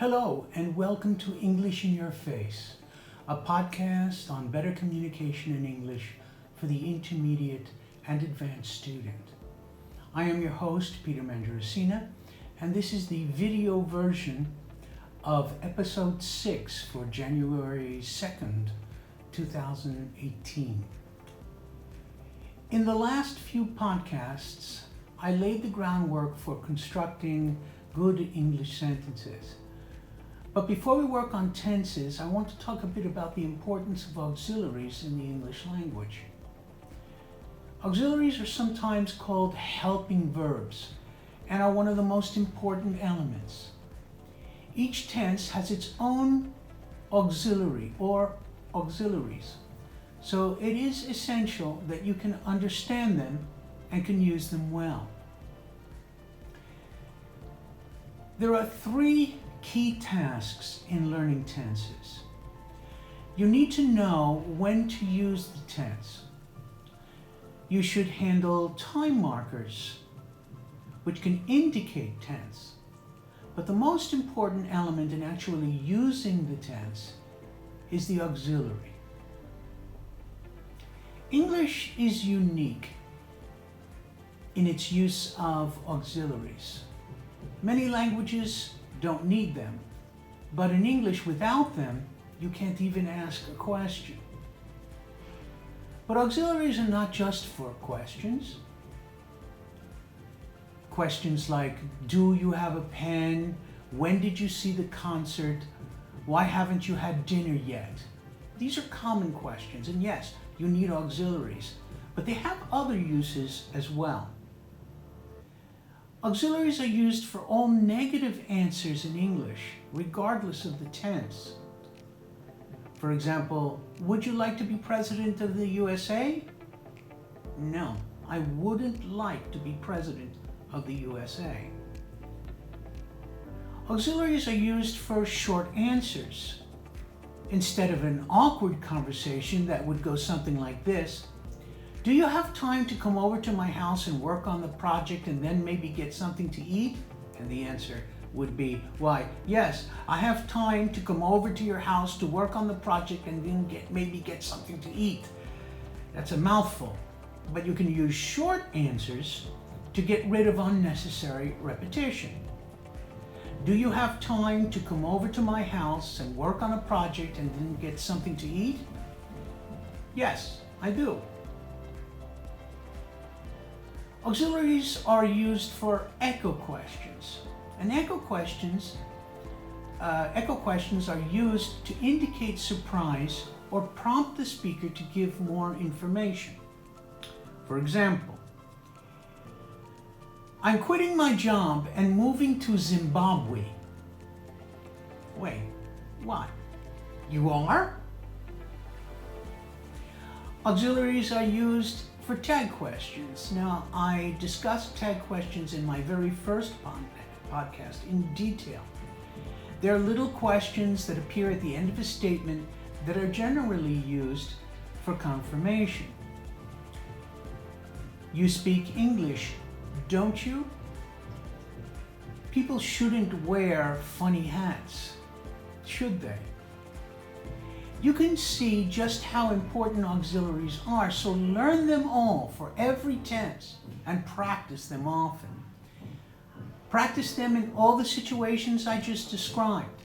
Hello, and welcome to English in Your Face, a podcast on better communication in English for the intermediate and advanced student. I am your host, Peter Mangiaracina, and this is the video version of episode 6 for January 2nd, 2018. In the last few podcasts, I laid the groundwork for constructing good English sentences. But before we work on tenses, I want to talk a bit about the importance of auxiliaries in the English language. Auxiliaries are sometimes called helping verbs and are one of the most important elements. Each tense has its own auxiliary or auxiliaries, so it is essential that you can understand them and can use them well. There are three key tasks in learning tenses. You need to know when to use the tense. You should handle time markers, which can indicate tense. But the most important element in actually using the tense is the auxiliary. English is unique in its use of auxiliaries. Many languages don't need them, but in English, without them, you can't even ask a question. But auxiliaries are not just for questions. Questions like, do you have a pen? When did you see the concert? Why haven't you had dinner yet? These are common questions, and yes, you need auxiliaries, but they have other uses as well. Auxiliaries are used for all negative answers in English, regardless of the tense. For example, would you like to be president of the USA? No, I wouldn't like to be president of the USA. Auxiliaries are used for short answers. Instead of an awkward conversation that would go something like this, do you have time to come over to my house and work on the project and then maybe get something to eat? And the answer would be, why, yes, I have time to come over to your house to work on the project and then maybe get something to eat. That's a mouthful, but you can use short answers to get rid of unnecessary repetition. Do you have time to come over to my house and work on a project and then get something to eat? Yes, I do. Auxiliaries are used for echo questions. And echo questions are used to indicate surprise or prompt the speaker to give more information. For example, I'm quitting my job and moving to Zimbabwe. Wait, what? You are? Auxiliaries are used for tag questions. Now, I discussed tag questions in my very first podcast in detail. They're little questions that appear at the end of a statement that are generally used for confirmation. You speak English, don't you? People shouldn't wear funny hats, should they? You can see just how important auxiliaries are, so learn them all for every tense and practice them often. Practice them in all the situations I just described,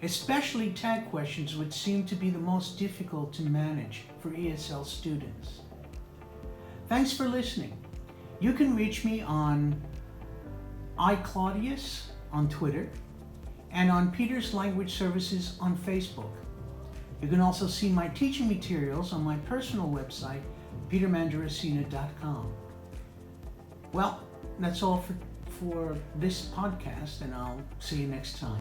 especially tag questions, which seem to be the most difficult to manage for ESL students. Thanks for listening. You can reach me on iClaudius on Twitter and on Peter's Language Services on Facebook. You can also see my teaching materials on my personal website, petermangiaracina.com. Well, that's all for this podcast, and I'll see you next time.